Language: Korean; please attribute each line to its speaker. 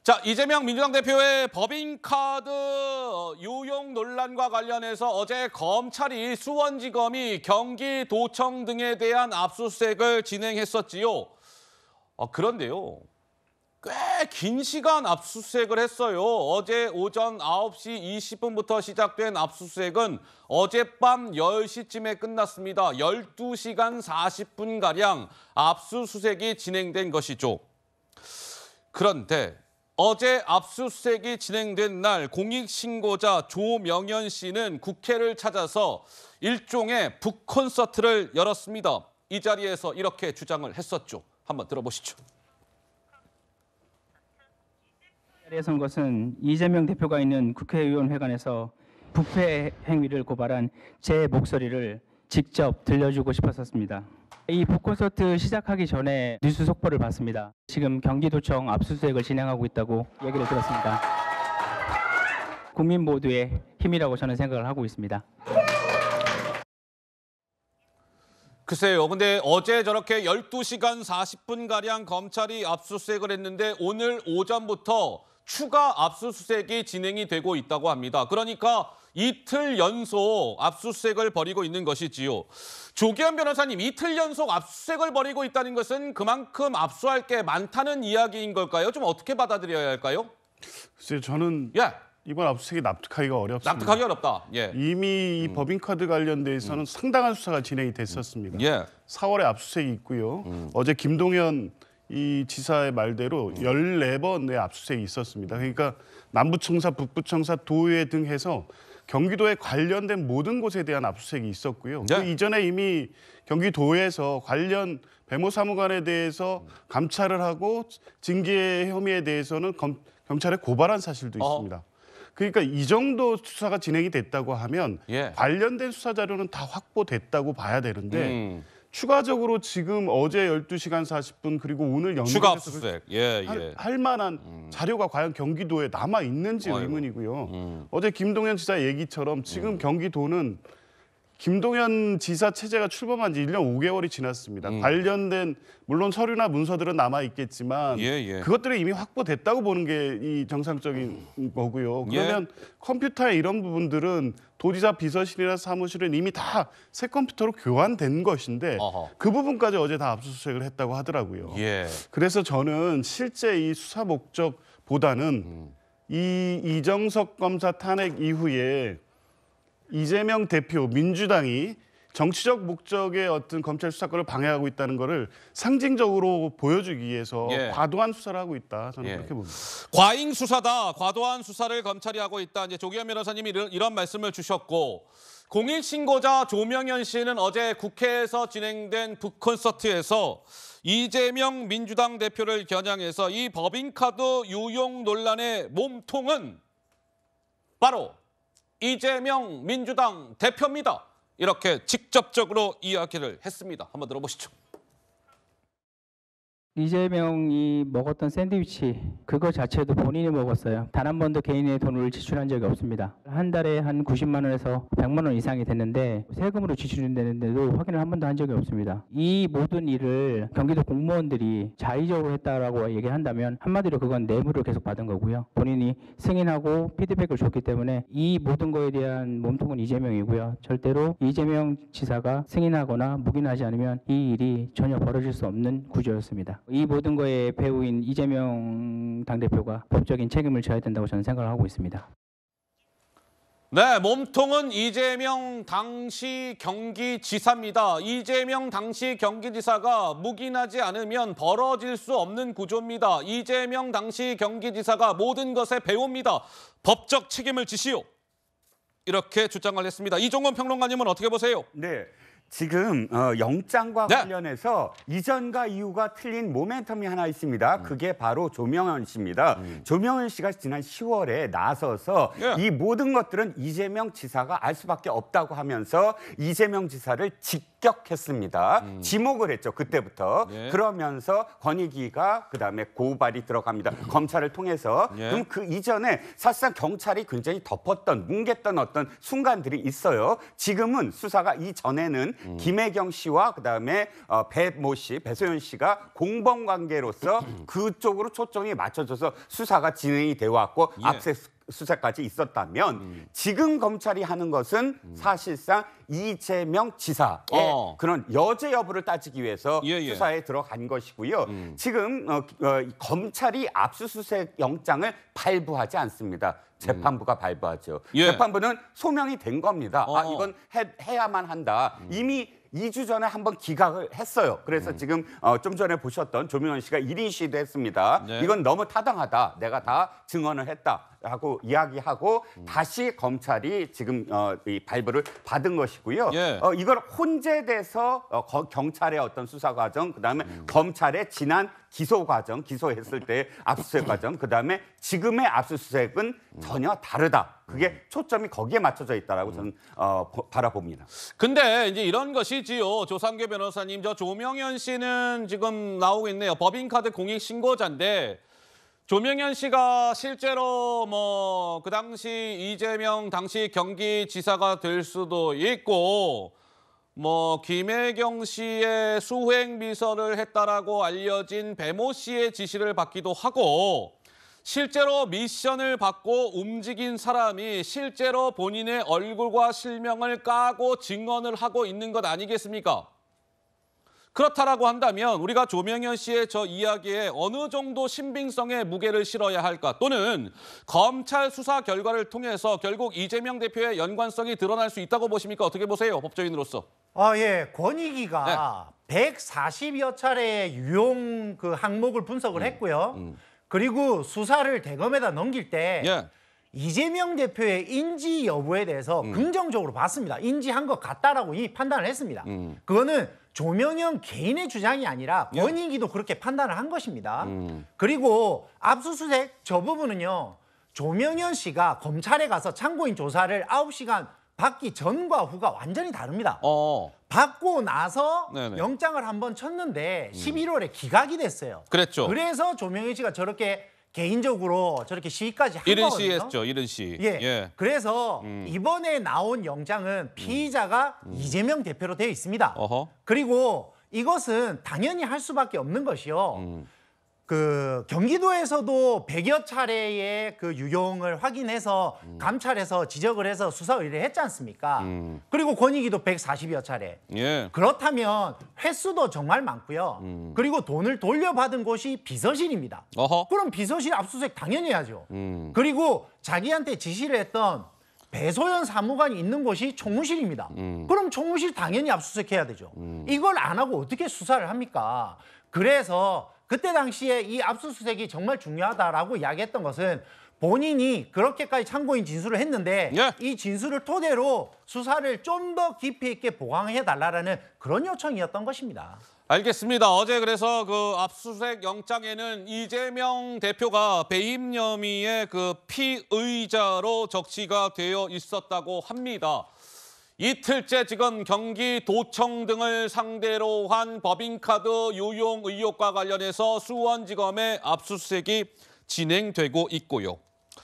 Speaker 1: 자, 이재명 민주당 대표의 법인카드 유용 논란과 관련해서 어제 검찰이 수원지검이 경기도청 등에 대한 압수수색을 진행했었지요. 그런데요, 꽤 긴 시간 압수수색을 했어요. 어제 오전 9시 20분부터 시작된 압수수색은 어젯밤 10시쯤에 끝났습니다. 12시간 40분가량 압수수색이 진행된 것이죠. 그런데 어제 압수수색이 진행된 날 공익신고자 조명현 씨는 국회를 찾아서 일종의 북콘서트를 열었습니다. 이 자리에서 이렇게 주장을 했었죠. 한번 들어보시죠.
Speaker 2: 이 자리에 선 것은 이재명 대표가 있는 국회의원회관에서 부패 행위를 고발한 제 목소리를 직접 들려주고 싶었습니다. 이 북콘서트 시작하기 전에 뉴스 속보를 봤습니다. 지금 경기도청 압수수색을 진행하고 있다고 얘기를 들었습니다. 국민 모두의 힘이라고 저는 생각을 하고 있습니다.
Speaker 1: 글쎄요, 근데 어제 저렇게 12시간 40분가량 검찰이 압수수색을 했는데 오늘 오전부터 추가 압수수색이 진행이 되고 있다고 합니다. 그러니까 이틀 연속 압수수색을 벌이고 있는 것이지요. 조기현 변호사님, 이틀 연속 압수수색을 벌이고 있다는 것은 그만큼 압수할 게 많다는 이야기인 걸까요? 좀 어떻게 받아들여야 할까요?
Speaker 3: 글쎄요, 저는 이번 압수수색이 납득하기가 어렵습니다.
Speaker 1: 납득하기 어렵다.
Speaker 3: 이미 이 법인카드 관련돼서는 상당한 수사가 진행이 됐었습니다. 4월에 압수수색이 있고요. 어제 김동연 이 지사의 말대로 14번의 압수수색이 있었습니다. 그러니까 남부청사, 북부청사, 도의회 등 해서 경기도에 관련된 모든 곳에 대한 압수수색이 있었고요. 그 이전에 이미 경기도에서 관련 배모사무관에 대해서 감찰을 하고 징계 혐의에 대해서는 경찰에 고발한 사실도 있습니다. 그러니까 이 정도 수사가 진행이 됐다고 하면 관련된 수사 자료는 다 확보됐다고 봐야 되는데 추가적으로 지금 어제 12시간 40분 그리고 오늘
Speaker 1: 추가 압수수색
Speaker 3: 할 만한 자료가 과연 경기도에 남아 있는지 의문이고요. 어제 김동연 지사 얘기처럼 지금 경기도는 김동연 지사 체제가 출범한 지 1년 5개월이 지났습니다. 관련된 물론 서류나 문서들은 남아 있겠지만 그것들이 이미 확보됐다고 보는 게 이 정상적인 거고요. 그러면 컴퓨터의 이런 부분들은 도지사 비서실이나 사무실은 이미 다 새 컴퓨터로 교환된 것인데 그 부분까지 어제 다 압수수색을 했다고 하더라고요. 그래서 저는 실제 이 수사 목적보다는 이 이정석 검사 탄핵 이후에 이재명 대표, 민주당이 정치적 목적의 어떤 검찰 수사권을 방해하고 있다는 것을 상징적으로 보여주기 위해서 과도한 수사를 하고 있다. 저는 그렇게 봅니다.
Speaker 1: 과잉 수사다. 과도한 수사를 검찰이 하고 있다. 이제 조기현 변호사님이 이런 말씀을 주셨고, 공익신고자 조명현 씨는 어제 국회에서 진행된 북콘서트에서 이재명 민주당 대표를 겨냥해서 이 법인카드 유용 논란의 몸통은 바로 이재명 민주당 대표입니다. 이렇게 직접적으로 이야기를 했습니다. 한번 들어보시죠.
Speaker 2: 이재명이 먹었던 샌드위치 그거 자체도 본인이 먹었어요. 단 한 번도 개인의 돈을 지출한 적이 없습니다. 한 달에 한 90만 원에서 100만 원 이상이 됐는데 세금으로 지출되는데도 확인을 한 번도 한 적이 없습니다. 이 모든 일을 경기도 공무원들이 자의적으로 했다라고 얘기를 한다면 한마디로 그건 뇌물을 계속 받은 거고요. 본인이 승인하고 피드백을 줬기 때문에 이 모든 거에 대한 몸통은 이재명이고요. 절대로 이재명 지사가 승인하거나 묵인하지 않으면 이 일이 전혀 벌어질 수 없는 구조였습니다. 이 모든 거에 배우인 이재명 당대표가 법적인 책임을 져야 된다고 저는 생각을 하고 있습니다.
Speaker 1: 네, 몸통은 이재명 당시 경기지사입니다. 이재명 당시 경기지사가 묵인하지 않으면 벌어질 수 없는 구조입니다. 이재명 당시 경기지사가 모든 것에 배웁니다. 법적 책임을 지시오. 이렇게 주장을 했습니다. 이종건 평론가님은 어떻게 보세요?
Speaker 4: 네. 지금 영장과 관련해서 이전과 이후가 틀린 모멘텀이 하나 있습니다. 그게 바로 조명현 씨입니다. 조명현 씨가 지난 10월에 나서서 이 모든 것들은 이재명 지사가 알 수밖에 없다고 하면서 이재명 지사를 직계 합격했습니다. 지목을 했죠. 그때부터.
Speaker 1: 예.
Speaker 4: 그러면서 권익위가 그다음에 고발이 들어갑니다. 검찰을 통해서.
Speaker 1: 예.
Speaker 4: 그럼 그 이전에 사실상 경찰이 굉장히 덮었던 뭉갰던 어떤 순간들이 있어요. 지금은 수사가 이전에는 김혜경 씨와 그다음에 배모 씨, 배소연 씨가 공범 관계로서 그쪽으로 초점이 맞춰져서 수사가 진행이 되어 왔고
Speaker 1: 예.
Speaker 4: 압수 수사까지 있었다면 지금 검찰이 하는 것은 사실상 이재명 지사의 그런 여죄 여부를 따지기 위해서 수사에 들어간 것이고요. 지금 검찰이 압수수색 영장을 발부하지 않습니다. 재판부가 발부하죠. 재판부는 소명이 된 겁니다. 아, 이건 해야만 한다. 이미 2주 전에 한번 기각을 했어요. 그래서 지금 좀 전에 보셨던 조명현 씨가 1인 시위도 했습니다.
Speaker 1: 네.
Speaker 4: 이건 너무 타당하다. 내가 다 증언을 했다라고 이야기하고 다시 검찰이 지금 이 발부를 받은 것이고요.
Speaker 1: 예.
Speaker 4: 이걸 혼재돼서 경찰의 어떤 수사 과정, 그다음에 검찰의 지난 기소 과정, 기소했을 때 압수수색 과정, 그다음에 지금의 압수수색은 전혀 다르다. 그게 초점이 거기에 맞춰져 있다라고 저는 바라봅니다.
Speaker 1: 근데 이제 이런 것이지요. 조상계 변호사님, 저 조명현 씨는 지금 나오고 있네요. 법인카드 공익신고자인데 조명현 씨가 실제로 뭐 그 당시 이재명 당시 경기지사가 될 수도 있고 뭐 김혜경 씨의 수행 비서를 했다라고 알려진 배모 씨의 지시를 받기도 하고 실제로 미션을 받고 움직인 사람이 실제로 본인의 얼굴과 실명을 까고 증언을 하고 있는 것 아니겠습니까? 그렇다라고 한다면 우리가 조명현 씨의 저 이야기에 어느 정도 신빙성의 무게를 실어야 할까? 또는 검찰 수사 결과를 통해서 결국 이재명 대표의 연관성이 드러날 수 있다고 보십니까? 어떻게 보세요? 법조인으로서.
Speaker 5: 예. 권익위가 140여 차례의 유용 그 항목을 분석을 했고요. 그리고 수사를 대검에다 넘길 때 이재명 대표의 인지 여부에 대해서 긍정적으로 봤습니다. 인지한 것 같다라고 이미 판단을 했습니다. 그거는 조명현 개인의 주장이 아니라 권익위도 그렇게 판단을 한 것입니다. 그리고 압수수색 저 부분은요. 조명현 씨가 검찰에 가서 참고인 조사를 9시간 받기 전과 후가 완전히 다릅니다. 받고 나서 영장을 한번 쳤는데 11월에 기각이 됐어요.
Speaker 1: 그랬죠.
Speaker 5: 그래서 조명현 씨가 저렇게 개인적으로 저렇게 시위까지 한
Speaker 1: 이른
Speaker 5: 거거든요.
Speaker 1: 시 했죠. 이른 시.
Speaker 5: 그래서 이번에 나온 영장은 피의자가 이재명 대표로 되어 있습니다. 그리고 이것은 당연히 할 수밖에 없는 것이요. 그 경기도에서도 100여 차례의 그 유용을 확인해서 감찰해서 지적을 해서 수사 의뢰를 했지 않습니까? 그리고 권익위도 140여 차례. 그렇다면 횟수도 정말 많고요. 그리고 돈을 돌려받은 곳이 비서실입니다. 그럼 비서실 압수수색 당연히 해야죠. 그리고 자기한테 지시를 했던 배소연 사무관이 있는 곳이 총무실입니다. 그럼 총무실 당연히 압수수색해야 되죠. 이걸 안 하고 어떻게 수사를 합니까? 그래서 그때 당시에 이 압수수색이 정말 중요하다라고 이야기했던 것은 본인이 그렇게까지 참고인 진술을 했는데 이 진술을 토대로 수사를 좀 더 깊이 있게 보강해달라는 그런 요청이었던 것입니다.
Speaker 1: 알겠습니다. 어제 그래서 그 압수수색 영장에는 이재명 대표가 배임 혐의의 그 피의자로 적시가 되어 있었다고 합니다. 이틀째 지금 경기도청 등을 상대로 한 법인카드 유용 의혹과 관련해서 수원지검의 압수수색이 진행되고 있고요.